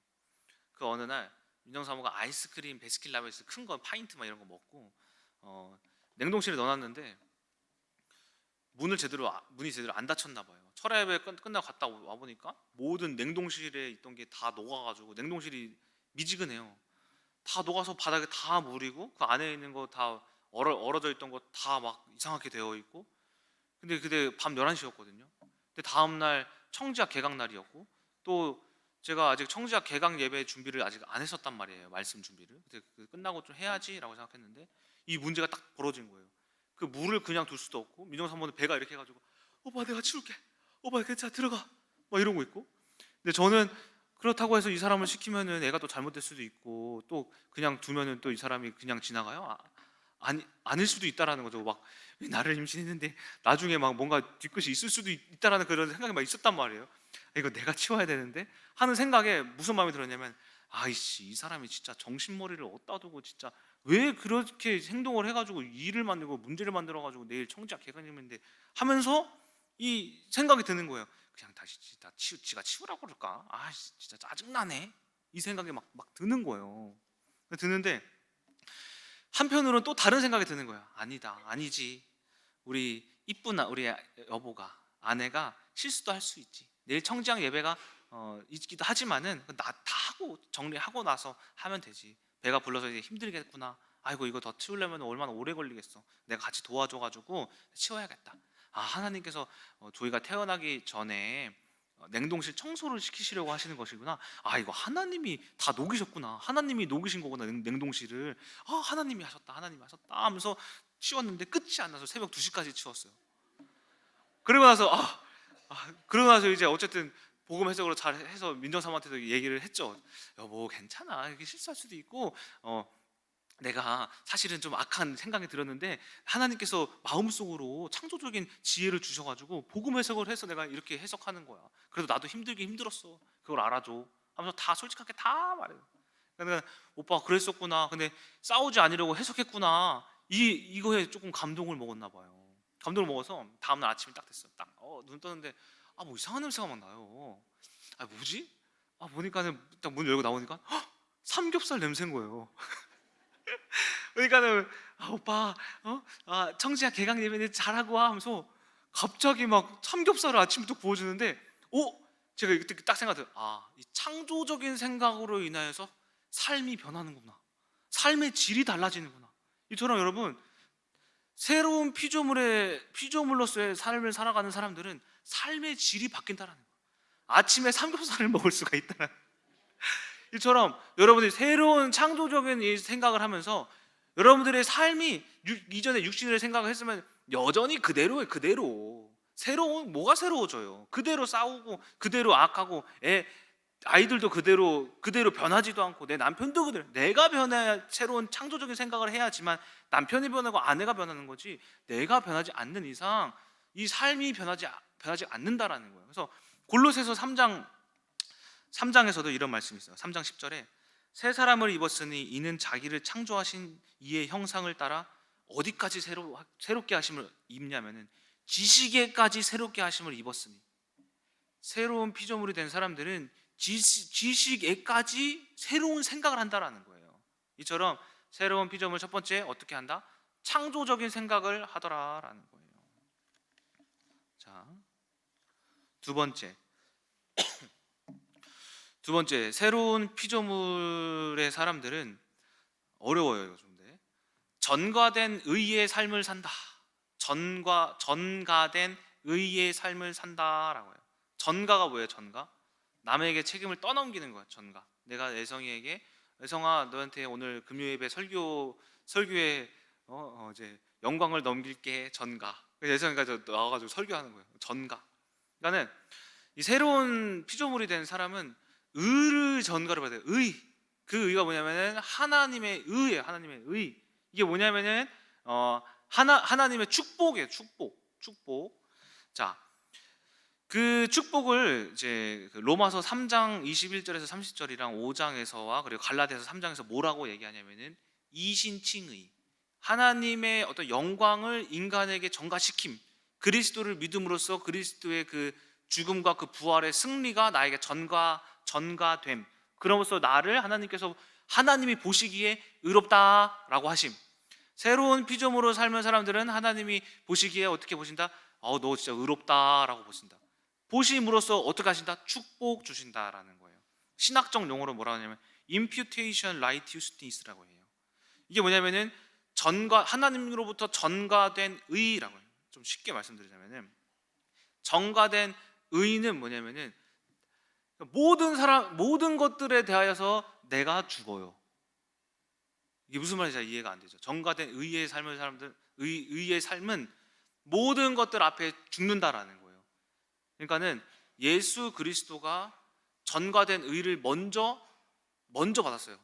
S1: 그 어느 날 민정사모가 아이스크림 베스킨라빈스 큰 거 파인트 막 이런 거 먹고 냉동실에 넣어놨는데 문이 제대로 안 닫혔나 봐요. 철야 예배 끝나고 갔다 와 보니까 모든 냉동실에 있던 게 다 녹아가지고 냉동실이 미지근해요. 다 녹아서 바닥에 다 물이고 그 안에 있는 거 다 얼어져 있던 거 다 막 이상하게 되어 있고. 근데 그때 밤 11시였거든요. 근데 다음 날 청지학 개강 날이었고 또 제가 아직 청지학 개강 예배 준비를 아직 안 했었단 말이에요. 말씀 준비를. 근데 끝나고 좀 해야지라고 생각했는데 이 문제가 딱 벌어진 거예요. 그 물을 그냥 둘 수도 없고 민정사모는 배가 이렇게 해가지고 오빠 내가 치울게, 오빠 괜찮아 들어가 막 이러고 있고. 근데 저는 그렇다고 해서 이 사람을 시키면은 애가 또 잘못될 수도 있고 또 그냥 두면은 또 이 사람이 그냥 지나가요? 아닐 수도 있다라는 거죠. 막 왜 나를 임신했는데 나중에 막 뭔가 뒤끝이 있을 수도 있다라는 그런 생각이 막 있었단 말이에요. 이거 내가 치워야 되는데 하는 생각에 무슨 마음이 들었냐면 아이씨 이 사람이 진짜 정신머리를 어디다 두고 진짜 왜 그렇게 행동을 해가지고 일을 만들고 문제를 만들어가지고 내일 청지학 개강님인데 하면서 이 생각이 드는 거예요. 그냥 다시 지가 치우라고 그럴까? 아 진짜 짜증나네. 이 생각이 막 드는 거예요. 드는데 한편으로는 또 다른 생각이 드는 거예요. 아니다, 아니지. 우리 이쁜 우리 여보가, 아내가 실수도 할 수 있지. 내일 청지학 예배가 있기도 하지만은 다 하고 정리하고 나서 하면 되지. 배가 불러서 이제 힘들겠구나. 아이고 이거 더 치우려면 얼마나 오래 걸리겠어. 내가 같이 도와줘가지고 치워야겠다. 아 하나님께서 조이가 태어나기 전에 냉동실 청소를 시키시려고 하시는 것이구나. 아 이거 하나님이 다 녹이셨구나. 하나님이 녹이신 거구나 냉동실을. 아 하나님이 하셨다, 하나님이 하셨다 하면서 치웠는데 끝이 안 나서 새벽 2시까지 치웠어요. 그러고 나서 그러고 나서 이제 어쨌든 복음 해석으로 잘 해서 민정사모한테도 얘기를 했죠. 여보 괜찮아, 이렇게 실수할 수도 있고 내가 사실은 좀 악한 생각이 들었는데 하나님께서 마음속으로 창조적인 지혜를 주셔가지고 복음 해석을 해서 내가 이렇게 해석하는 거야. 그래도 나도 힘들긴 힘들었어. 그걸 알아줘 하면서 다 솔직하게 다 말해요. 그러니까 오빠가 그랬었구나. 근데 싸우지 않으려고 해석했구나. 이거에 조금 감동을 먹었나 봐요. 감동을 먹어서 다음날 아침이 딱 됐어요. 딱 눈 떴는데 뭐 이상한 냄새가 막 나요. 뭐지? 보니까는 딱 문 열고 나오니까 삼겹살 냄새인 거예요. 그러니까는 오빠 청지야 개강 예배는 잘하고 와 하면서 갑자기 막 삼겹살을 아침부터 구워주는데 제가 그때 딱 생각해요. 이 창조적인 생각으로 인하여서 삶이 변하는구나. 삶의 질이 달라지는구나. 이처럼 여러분 새로운 피조물로서의 삶을 살아가는 사람들은 삶의 질이 바뀐다라는 거예요. 아침에 삼겹살을 먹을 수가 있다는 이처럼 여러분들이 새로운 창조적인 이 생각을 하면서 여러분들의 삶이 이전에 육신의 생각을 했으면 여전히 그대로예요. 그대로 뭐가 새로워져요? 그대로 싸우고 그대로 악하고 아이들도 그대로 변하지도 않고 내 남편도 그대로. 내가 변해야 새로운 창조적인 생각을 해야지만 남편이 변하고 아내가 변하는 거지 내가 변하지 않는 이상 이 삶이 변하지 않는다라는 거예요. 그래서 골로새서 3장에서도 이런 말씀이 있어요. 3장 10절에 새 사람을 입었으니 이는 자기를 창조하신 이의 형상을 따라 어디까지 새롭게 하심을 입냐면은 지식에까지 새롭게 하심을 입었으니. 새로운 피조물이 된 사람들은 지식에까지 새로운 생각을 한다라는 거예요. 이처럼 새로운 피조물 첫 번째 어떻게 한다? 창조적인 생각을 하더라라는 거예요. 자, 두 번째 새로운 피조물의 사람들은 어려워요. 요즘데 전가된 의의 삶을 산다. 전가된 의의 삶을 산다라고 해요. 전가가 뭐예요? 전가? 남에게 책임을 떠넘기는 거야. 전가. 내가 애성이에게 애성아 너한테 오늘 금요예배 설교에 이제 영광을 넘길게. 전가. 그래서 애성이가 나와가지고 설교하는 거예요. 전가. 그러니까는 이 새로운 피조물이 된 사람은 의를 전가를 받아요. 의. 그 의가 뭐냐면은 하나님의 의예요. 하나님의 의. 이게 뭐냐면은 하나님의 축복이에요. 축복. 자, 그 축복을 이제 그 로마서 3장 21절에서 30절이랑 5장에서와 그리고 갈라디아서 3장에서 뭐라고 얘기하냐면은 이신칭의, 하나님의 어떤 영광을 인간에게 전가시킴, 그리스도를 믿음으로써 그리스도의 그 죽음과 그 부활의 승리가 나에게 전가됨. 그러면서 나를 하나님께서 하나님이 보시기에 의롭다라고 하심. 새로운 피조물로 살면 사람들은 하나님이 보시기에 어떻게 보신다? 너 진짜 의롭다라고 보신다. 보심으로써 어떻게 하신다? 축복 주신다라는 거예요. 신학적 용어로 뭐라고 하냐면 imputation righteousness라고 해요. 이게 뭐냐면은 하나님으로부터 전가된 의라고 해요. 좀 쉽게 말씀드리자면은 전가된 의는 뭐냐면은 모든 것들에 대하여서 내가 죽어요. 이게 무슨 말인지 잘 이해가 안 되죠. 전가된 의의 삶을 의의 삶은 모든 것들 앞에 죽는다라는 거예요. 그러니까는 예수 그리스도가 전가된 의를 먼저 받았어요.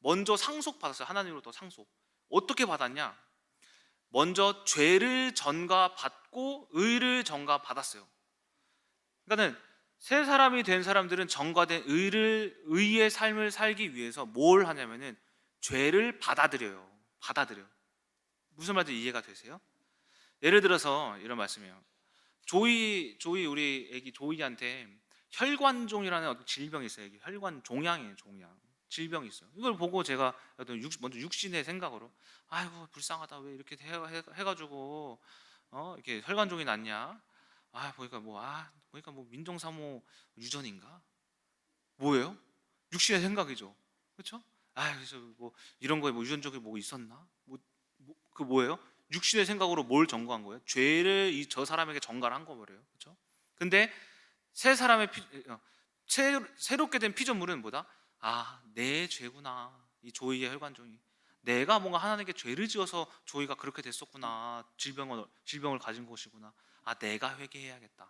S1: 먼저 상속받았어요. 하나님으로부터 상속. 어떻게 받았냐? 먼저 죄를 전가받고 의를 전가받았어요. 그러니까는 새 사람이 된 사람들은 전가된 의의 삶을 살기 위해서 뭘 하냐면은 죄를 받아들여요. 무슨 말인지 이해가 되세요? 예를 들어서 이런 말씀이에요. 조이 우리 애기 조이한테 혈관종이라는 어떤 질병이 있어요. 혈관종양이에요. 질병이 있어요. 이걸 보고 제가 먼저 육신의 생각으로 아이고 불쌍하다, 왜 이렇게 해가지고 이렇게 혈관종이 났냐? 보니까 뭐 민종사모 유전인가? 뭐예요? 육신의 생각이죠. 그렇죠? 그래서 뭐 이런 거에 뭐 유전적인 뭐 있었나? 그 뭐예요? 육신의 생각으로 뭘 전가한 거예요? 죄를 저 사람에게 전가를 한 거예요. 그렇죠? 근데 새롭게 된 피조물은 뭐다? 내 죄구나. 이 조이의 혈관종이 내가 뭔가 하나님께 죄를 지어서 조이가 그렇게 됐었구나. 질병을 가진 것이구나. 내가 회개해야겠다.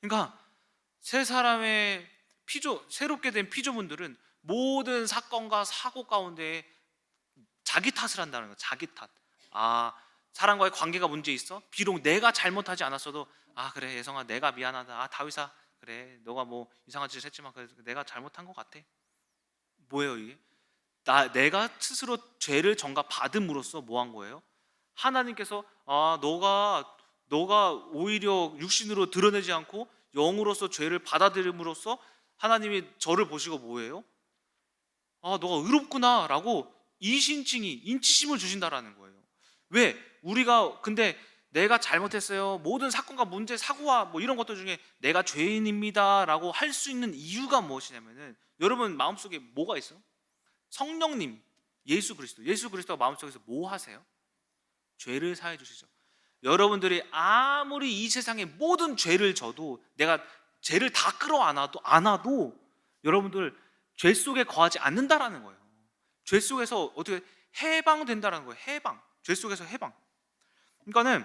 S1: 그러니까 새롭게 된 피조물들은 모든 사건과 사고 가운데 자기 탓을 한다는 거예요. 자기 탓. 사람과의 관계가 문제 있어? 비록 내가 잘못하지 않았어도 그래 예성아 내가 미안하다. 다윗아 그래 너가 뭐 이상한 짓을 했지만 내가 잘못한 것 같아. 뭐예요 이게? 내가 스스로 죄를 전가받음으로써 뭐 한 거예요? 하나님께서 너가 오히려 육신으로 드러내지 않고 영으로서 죄를 받아들임으로써 하나님이 저를 보시고 뭐예요? 너가 의롭구나 라고 인치심을 주신다라는 거예요. 왜? 근데 내가 잘못했어요, 모든 사건과 문제, 사고와 뭐 이런 것들 중에 내가 죄인입니다 라고 할 수 있는 이유가 무엇이냐면은, 여러분 마음속에 뭐가 있어요? 성령님, 예수 그리스도가 마음속에서 뭐 하세요? 죄를 사해 주시죠. 여러분들이 아무리 이 세상의 모든 죄를 져도, 내가 죄를 다 안아도 여러분들 죄 속에 거하지 않는다라는 거예요. 죄 속에서 어떻게 해방된다라는 거예요. 죄 속에서 해방. 그러니까는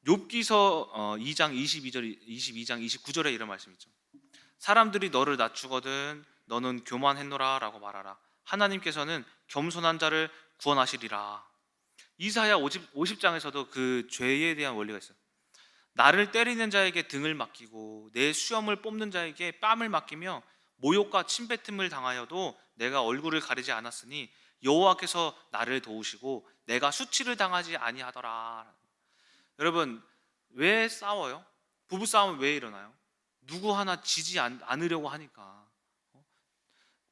S1: 욥기서 2장 22장 29절에 이런 말씀이 있죠. 사람들이 너를 낮추거든 너는 교만했노라 라고 말하라. 하나님께서는 겸손한 자를 구원하시리라. 이사야 50장에서도 그 죄에 대한 원리가 있어요. 나를 때리는 자에게 등을 맡기고 내 수염을 뽑는 자에게 뺨을 맡기며 모욕과 침뱉음을 당하여도 내가 얼굴을 가리지 않았으니 여호와께서 나를 도우시고 내가 수치를 당하지 아니하더라. 여러분 왜 싸워요? 부부싸움은 왜 일어나요? 누구 하나 지지 않으려고 하니까.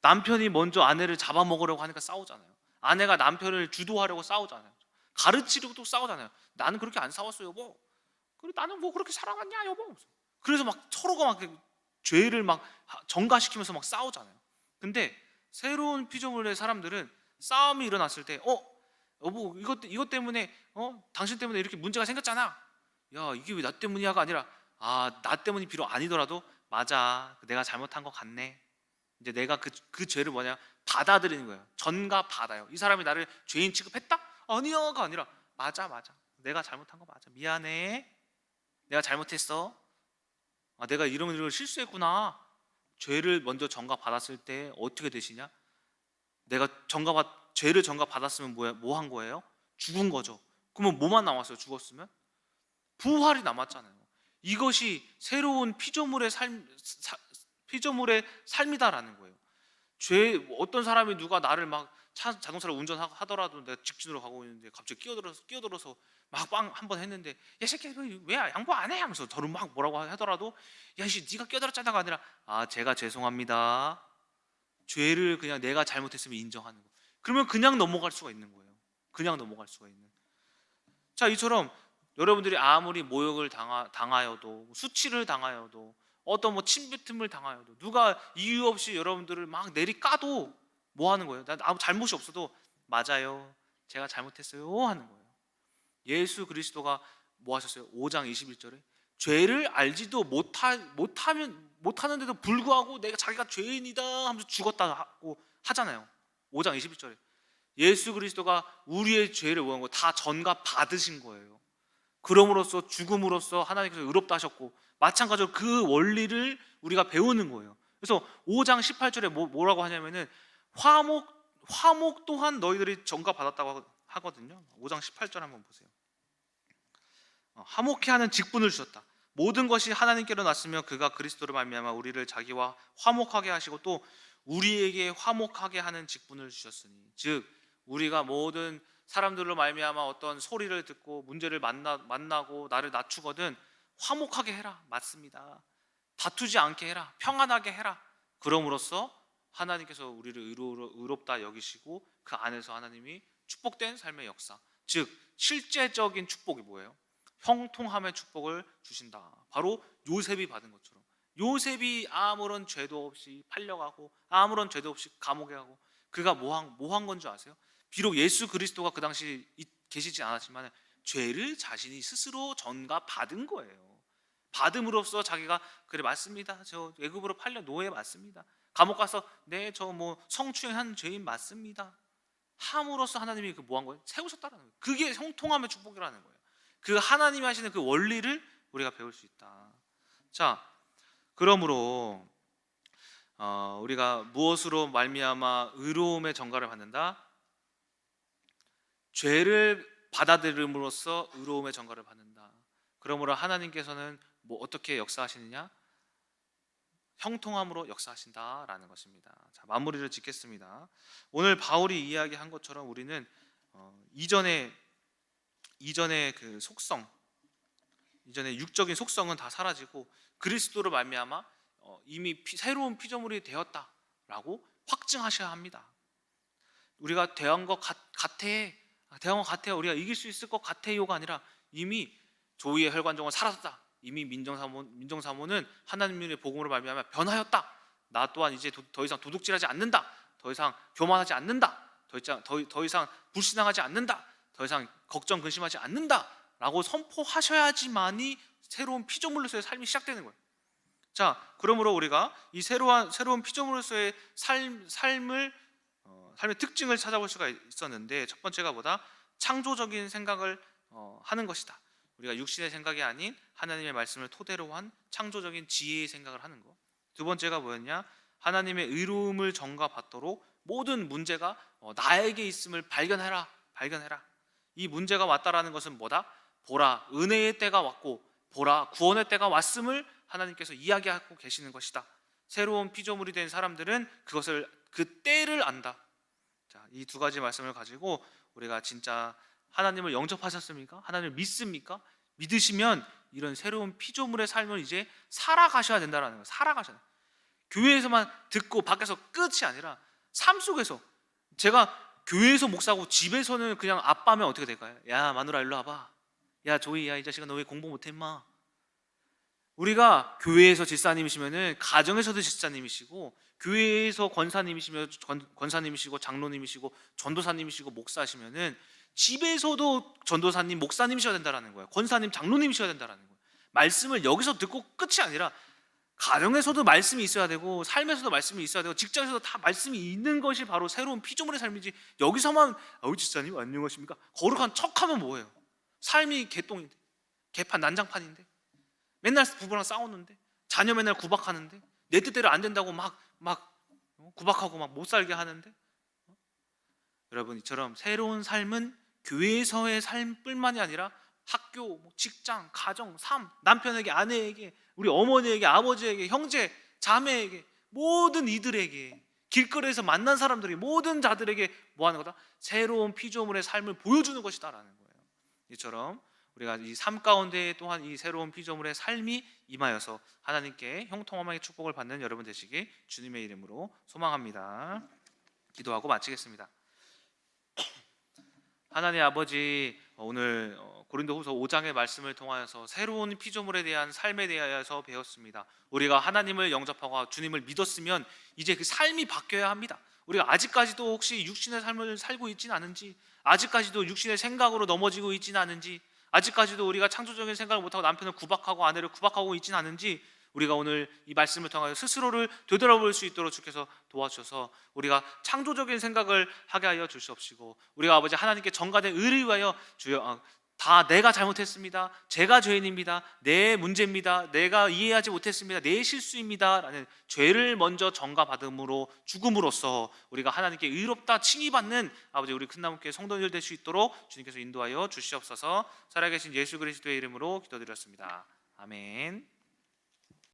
S1: 남편이 먼저 아내를 잡아먹으려고 하니까 싸우잖아요. 아내가 남편을 주도하려고 싸우잖아요. 가르치려고 싸우잖아요. 나는 그렇게 안 싸웠어 여보. 그리고 나는 뭐 그렇게 사랑하냐 여보. 그래서 막 서로가 막 죄를 막 전가시키면서 막 싸우잖아요. 근데 새로운 피조물의 사람들은 싸움이 일어났을 때 여보 이것 때문에 당신 때문에 이렇게 문제가 생겼잖아. 야 이게 왜 나 때문이야가 아니라 나 때문이 비록 아니더라도 맞아 내가 잘못한 것 같네. 이제 내가 그 죄를 받아들이는 거예요. 전가 받아요. 이 사람이 나를 죄인 취급했다? 아니야가 아니라 맞아 내가 잘못한 거 맞아. 미안해. 내가 잘못했어. 내가 이런 실수했구나. 죄를 먼저 전가받았을 때 어떻게 되시냐? 내가 죄를 전가받았으면 뭐 한 거예요? 죽은 거죠. 그러면 뭐만 남았어요? 죽었으면? 부활이 남았잖아요. 이것이 새로운 피조물의 삶이다라는 거예요. 어떤 사람이 누가 나를 막 자동차를 운전하더라도 내가 직진으로 가고 있는데 갑자기 끼어들어서 막 빵 한 번 했는데, 야 이 새끼 왜 양보 안 해? 하면서 저를 막 뭐라고 하더라도, 야 이 네가 끼어들었잖아가 아니라, 제가 죄송합니다. 죄를 그냥 내가 잘못했으면 인정하는 거. 그러면 그냥 넘어갈 수가 있는 거예요. 그냥 넘어갈 수가 있는. 자, 이처럼 여러분들이 아무리 모욕을 당하여도, 수치를 당하여도, 어떤 침뱉음을 당하여도, 누가 이유 없이 여러분들을 막 내리까도 뭐 하는 거예요? 난 아무 잘못이 없어도 맞아요, 제가 잘못했어요 하는 거예요. 예수 그리스도가 뭐 하셨어요? 5장 21절에 죄를 알지도 못하는데도 불구하고 자기가 죄인이다 하면서 죽었다고 하잖아요. 5장 21절에 예수 그리스도가 우리의 죄를 뭐한 거 다 전가 받으신 거예요. 그럼으로써 죽음으로써 하나님께서 의롭다 하셨고, 마찬가지로 그 원리를 우리가 배우는 거예요. 그래서 5장 18절에 뭐라고 하냐면은 화목 또한 너희들이 전가 받았다고 하거든요. 5장 18절 한번 보세요. 화목케 하는 직분을 주셨다. 모든 것이 하나님께로 났으며 그가 그리스도로 말미암아 우리를 자기와 화목하게 하시고 또 우리에게 화목하게 하는 직분을 주셨으니, 즉 우리가 모든 사람들로 말미암아 어떤 소리를 듣고 문제를 만나고 나를 낮추거든 화목하게 해라. 맞습니다. 다투지 않게 해라. 평안하게 해라. 그럼으로써 하나님께서 우리를 의롭다 여기시고 그 안에서 하나님이 축복된 삶의 역사, 즉 실제적인 축복이 뭐예요? 형통함의 축복을 주신다. 바로 요셉이 받은 것처럼, 요셉이 아무런 죄도 없이 팔려가고 아무런 죄도 없이 감옥에 가고, 그가 뭐 한 건 줄 아세요? 비록 예수 그리스도가 그 당시 계시지 않았지만 죄를 자신이 스스로 전가 받은 거예요. 받음으로써 자기가, 그래 맞습니다, 저 애굽으로 팔려 노예 맞습니다, 감옥 가서 네 저 성추행한 죄인 맞습니다 함으로써 하나님이 뭐 한 거예요? 세우셨다는 거예요. 그게 형통함의 축복이라는 거예요. 그 하나님이 하시는 그 원리를 우리가 배울 수 있다. 자, 그러므로 우리가 무엇으로 말미암아 의로움의 전가를 받는다? 죄를 받아들임으로써 의로움의 전가를 받는다. 그러므로 하나님께서는 어떻게 역사하시느냐? 형통함으로 역사하신다라는 것입니다. 자, 마무리를 짓겠습니다. 오늘 바울이 이야기한 것처럼 우리는 이전의 그 속성, 이전의 육적인 속성은 다 사라지고 그리스도로 말미암아 이미 새로운 피조물이 되었다라고 확증하셔야 합니다. 우리가 대한 것 같아요. 우리가 이길 수 있을 것 같아요가 아니라 이미 조이의 혈관종은 사라졌다. 이미 민정사모는 하나님의 복음으로 말미암아 변하였다. 나 또한 이제 더 이상 도둑질하지 않는다. 더 이상 교만하지 않는다. 더 이상 불신앙하지 않는다. 더 이상 걱정 근심하지 않는다 라고 선포하셔야지만이 새로운 피조물로서의 삶이 시작되는 거예요. 자, 그러므로 우리가 이 새로운 피조물로서의 삶의 특징을 찾아볼 수가 있었는데, 첫 번째가 뭐다? 창조적인 생각을 하는 것이다. 우리가 육신의 생각이 아닌 하나님의 말씀을 토대로 한 창조적인 지혜의 생각을 하는 것. 두 번째가 뭐였냐? 하나님의 의로움을 전가받도록 모든 문제가 나에게 있음을 발견해라. 이 문제가 왔다라는 것은 뭐다? 보라, 은혜의 때가 왔고 보라, 구원의 때가 왔음을 하나님께서 이야기하고 계시는 것이다. 새로운 피조물이 된 사람들은 그 때를 안다. 자, 이 두 가지 말씀을 가지고 우리가 진짜 하나님을 영접하셨습니까? 하나님을 믿습니까? 믿으시면 이런 새로운 피조물의 삶을 이제 살아가셔야 된다는 거예요. 살아가셔야 돼요. 교회에서만 듣고 밖에서 끝이 아니라 삶 속에서. 제가 교회에서 목사하고 집에서는 그냥 아빠면 어떻게 될까요? 야 마누라 일로 와봐. 야 조이, 야 이 자식아 너 왜 공부 못해 인마. 우리가 교회에서 집사님이시면은 가정에서도 집사님이시고, 교회에서 권사님이시고 장로님이시고 전도사님이시고 목사시면은 집에서도 전도사님 목사님이셔야 된다라는 거예요. 권사님 장로님이셔야 된다라는 거예요. 말씀을 여기서 듣고 끝이 아니라 가정에서도 말씀이 있어야 되고, 삶에서도 말씀이 있어야 되고, 직장에서도 다 말씀이 있는 것이 바로 새로운 피조물의 삶이지, 여기서만 집사님 안녕하십니까 거룩한 척하면 뭐예요? 삶이 개똥인데, 개판 난장판인데, 맨날 부부랑 싸우는데, 자녀 맨날 구박하는데, 내 뜻대로 안 된다고 막 구박하고 막 못 살게 하는데, 여러분, 이처럼 새로운 삶은 교회에서의 삶뿐만이 아니라 학교, 직장, 가정, 삶, 남편에게, 아내에게, 우리 어머니에게, 아버지에게, 형제, 자매에게, 모든 이들에게, 길거리에서 만난 사람들에게, 모든 자들에게 뭐 하는 거다? 새로운 피조물의 삶을 보여주는 것이다라는 거예요. 이처럼 우리가 이 삶 가운데 또한 이 새로운 피조물의 삶이 임하여서 하나님께 형통함의 축복을 받는 여러분 되시길 주님의 이름으로 소망합니다. 기도하고 마치겠습니다. 하나님 아버지, 오늘 고린도후서 5장의 말씀을 통하여서 새로운 피조물에 대한 삶에 대하여서 배웠습니다. 우리가 하나님을 영접하고 주님을 믿었으면 이제 그 삶이 바뀌어야 합니다. 우리가 아직까지도 혹시 육신의 삶을 살고 있지는 않은지, 아직까지도 육신의 생각으로 넘어지고 있지는 않은지, 아직까지도 우리가 창조적인 생각을 못하고 남편을 구박하고 아내를 구박하고 있지는 않은지, 우리가 오늘 이 말씀을 통하여 스스로를 되돌아볼 수 있도록 주께서 도와주셔서 우리가 창조적인 생각을 하게 하여 주시옵시고, 우리가 아버지 하나님께 전가된 의를 위하여 주여, 다 내가 잘못했습니다, 제가 죄인입니다, 내 문제입니다, 내가 이해하지 못했습니다, 내 실수입니다 라는 죄를 먼저 전가받음으로 죽음으로써 우리가 하나님께 의롭다 칭의받는 아버지 우리 큰나무교회 성도들 될 수 있도록 주님께서 인도하여 주시옵소서. 살아계신 예수 그리스도의 이름으로 기도드렸습니다. 아멘.